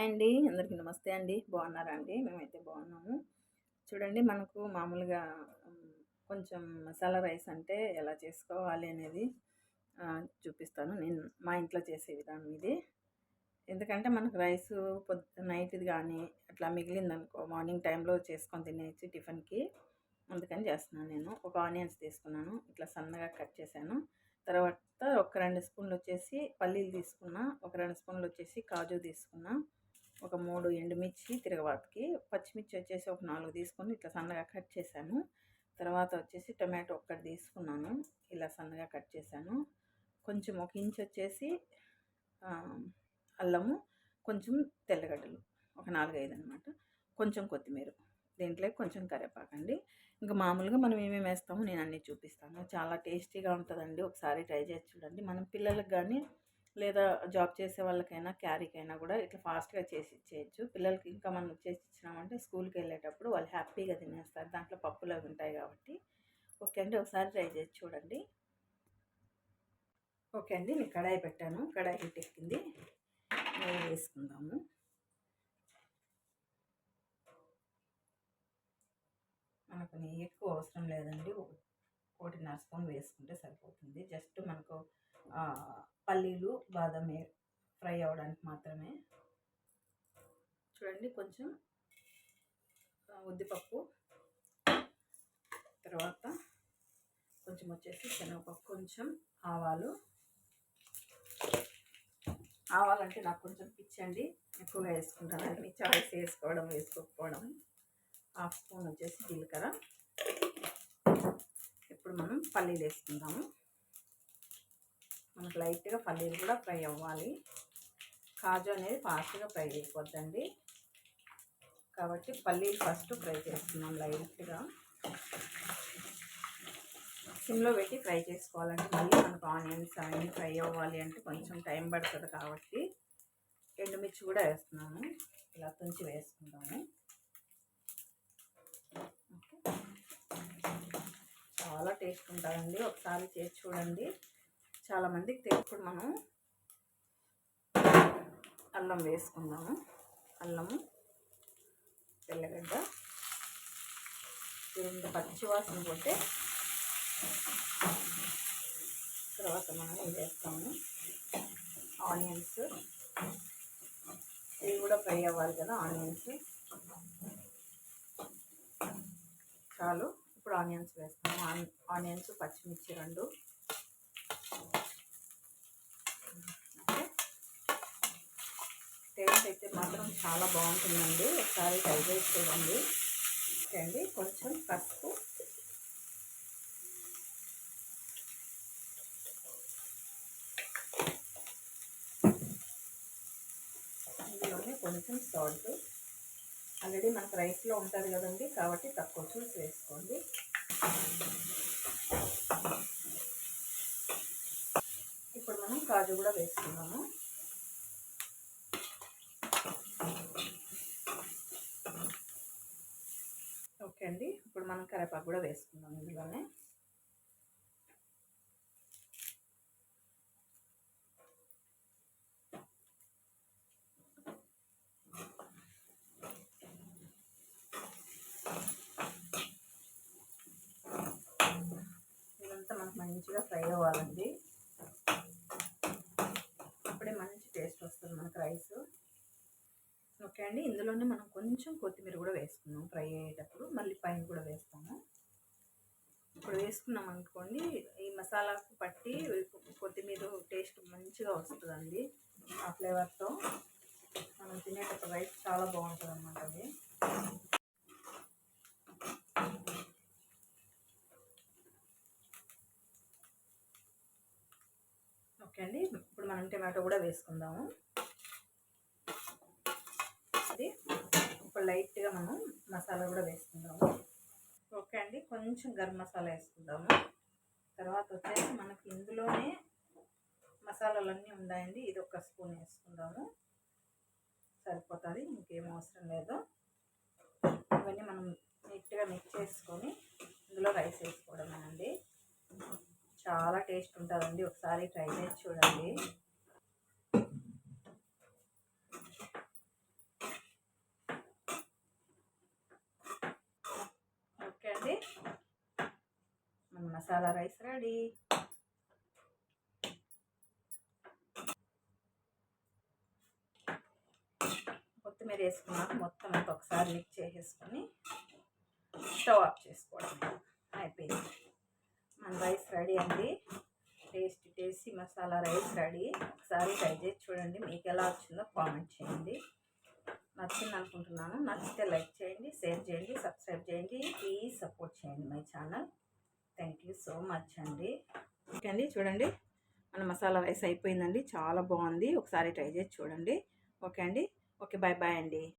Hi అండి. అందరికీ నమస్తే అండి. బాగున్నారా అండి? మేమైతే బాగున్నాము. చూడండి మనకు మామూలుగా కొంచెం మసాలా రైస్ అంటే ఎలా చేసుకోవాలి అనేది చూపిస్తాను. నేను మా ఇంట్లో చేసే విధానం ఇది. ఎందుకంటే మనకు రైసు నైట్‌ది కానీ అట్లా మిగిలిందనుకో మార్నింగ్ టైంలో చేసుకొని తినేయొచ్చు టిఫిన్‌కి. అందుకని చేస్తున్నాను నేను. ఒక ఆనియన్స్ తీసుకున్నాను. ఇట్లా సన్నగా కట్ చేశాను. తర్వాత ఒక 2 స్పూన్లు వచ్చేసి పల్లీలు తీసుకున్నా. ఒక 2 స్పూన్లు వచ్చేసి కాజు తీసుకున్నా. ఒక 3 ఎండుమిర్చి తిరగవాతకి, పచ్చిమిర్చి వచ్చేసి ఒక 4 తీసుకొని ఇట్లా సన్నగా కట్ చేశాను. తర్వాత వచ్చేసి టొమాటో ఒక్కటి తీసుకున్నాను. ఇలా సన్నగా కట్ చేశాను. కొంచెం ఒక ఇంచ్ వచ్చేసి అల్లము, కొంచెం తెల్లగడ్డలు ఒక 4, 5 అనమాట. కొంచెం కొత్తిమీర, దీంట్లో కొంచెం కరివేపాకండి. ఇంకా మామూలుగా మనం ఏమేమి వేస్తామో నేను అన్నీ చూపిస్తాను. చాలా టేస్టీగా ఉంటుందండి. ఒకసారి ట్రై చేసి చూడండి. మనం పిల్లలకు కానీ లేదా జాబ్ చేసే వాళ్ళకైనా క్యారీకైనా కూడా ఇట్లా ఫాస్ట్గా చేసి ఇచ్చేయచ్చు. పిల్లలకి ఇంకా మనం చేసి ఇచ్చినామంటే స్కూల్కి వెళ్ళేటప్పుడు వాళ్ళు హ్యాపీగా తినేస్తారు. దాంట్లో పప్పులు అవి ఉంటాయి కాబట్టి. ఓకే అండి, ఒకసారి ట్రై చేసి చూడండి. ఓకే అండి, నేను కడాయి పెట్టాను. కడాయి హీట్ ఎక్కింది. నెయ్యి వేసుకుందాము. మనకు నెయ్యి ఎక్కువ అవసరం లేదండి. 1.5 స్పూన్ వేసుకుంటే సరిపోతుంది. జస్ట్ మనకు పల్లీలు బాదం ఫ్రై అవ్వడానికి మాత్రమే. చూడండి, కొంచెం ఉద్దిపప్పు, తర్వాత కొంచెం వచ్చేసి శనగపప్పు, కొంచెం ఆవాలంటే నాకు కొంచెం పిచ్చండి, ఎక్కువగా వేసుకుంటాను. అది మీ చాయిస్, వేసుకోవడం వేసుకోకపోవడం. 1/2 స్పూన్ వచ్చేసి జీలకర్ర. ఇప్పుడు మనం పల్లీలు వేసుకుందాము. మనకు లైట్గా పల్లీలు కూడా ఫ్రై అవ్వాలి. కాజు అనేది ఫాస్ట్గా ఫ్రై అయిపోద్దండి, కాబట్టి పల్లీలు ఫస్ట్ ఫ్రై చేస్తున్నాం. లైట్గా సిమ్లో పెట్టి ఫ్రై చేసుకోవాలంటే మళ్ళీ మనకు ఆనియన్స్ అవన్నీ ఫ్రై అవ్వాలి అంటే కొంచెం టైం పడుతుంది. కాబట్టి ఎండుమిర్చి కూడా వేస్తున్నాము. ఇలా తుంచి వేసుకుంటాము. చాలా టేస్ట్ ఉంటుందండి. ఒకసారి చేసి చూడండి. చాలామందికి తెలుసు. మనం అల్లం వేసుకుందాము. అల్లము, తెల్లగడ్డ, రెండు పచ్చివాసన పోతే తర్వాత మనం ఇది వేస్తాము. ఆనియన్స్ ఇవి కూడా ఫ్రై అవ్వాలి కదా. ఆనియన్స్ చాలు. ఇప్పుడు ఆనియన్స్ వేస్తాము. ఆనియన్స్, పచ్చిమిర్చి 2. టేస్ట్ అయితే మాత్రం చాలా బాగుంటుందండి. ఒకసారి ట్రై చేసి చూడండి. ఓకే అండి, కొంచెం పసుపు, ఇందులోనే కొంచెం సాల్ట్. ఆల్రెడీ మనకు రైస్లో ఉంటుంది కదండి, కాబట్టి తక్కువ చూసి వేసుకోండి. ఇప్పుడు మనం కాజు కూడా వేసుకున్నాము. ఓకే అండి, ఇప్పుడు మనం కరివేపాకు కూడా వేసుకుందాం ఇందులోనే. ఇదంతా మనకు మంచిగా ఫ్రై అవ్వాలండి. అప్పుడే మంచి టేస్ట్ వస్తుంది మనకు రైస్. ఓకే అండి, ఇందులోనే మనం కొంచెం కొత్తిమీర కూడా వేసుకున్నాం. ఫ్రై అయ్యేటప్పుడు మళ్ళీ పైన కూడా వేస్తాము. ఇప్పుడు వేసుకున్నాం అనుకోండి, ఈ మసాలాకు పట్టి కొత్తిమీర టేస్ట్ మంచిగా వస్తుందండి. ఆ ఫ్లేవర్తో మనం తినేటప్పుడు రైస్ చాలా బాగుంటుంది అన్నమాట. అది ఓకే అండి, ఇప్పుడు మనం టమాటో కూడా వేసుకుందాము. అది ఇప్పుడు లైట్గా మనం మసాలా కూడా వేసుకుందాము. ఓకే అండి, కొంచెం గరం మసాలా వేసుకుందాము. తర్వాత వచ్చేసి మనకి ఇందులోనే మసాలాలన్నీ ఉన్నాయండి. ఇది 1 స్పూన్ వేసుకుందాము, సరిపోతుంది. ఇంకేం అవసరం లేదు. ఇవన్నీ మనం నీట్గా మిక్స్ చేసుకొని ఇందులో రైస్ వేసుకోవడమేనండి. చాలా టేస్ట్ ఉంటుందండి. ఒకసారి ట్రై చేసి చూడండి. Masala rice ready. కొత్తిమీర వేసుకున్నాక మొత్తం అంతా ఒకసారి మిక్స్ చేసేసుకొని స్టవ్ ఆఫ్ చేసుకోవడం అయిపోయింది. మన రైస్ రెడీ అండి. Tasty masala rice ready. ఒకసారి ట్రై చేసి చూడండి, మీకు ఎలా వచ్చిందో కామెంట్ చేయండి. నచ్చింది అనుకుంటున్నాను. నచ్చితే లైక్ చేయండి, షేర్ చేయండి, సబ్స్క్రైబ్ చేయండి. ప్లీజ్ సపోర్ట్ చేయండి my channel. Thank you so much అండి. ఓకే అండి, చూడండి మన మసాలా రైస్ అయిపోయిందండి. చాలా బాగుంది. ఒకసారి ట్రై చేసి చూడండి. ఓకే అండి. ఓకే, బాయ్ బాయ్ అండి.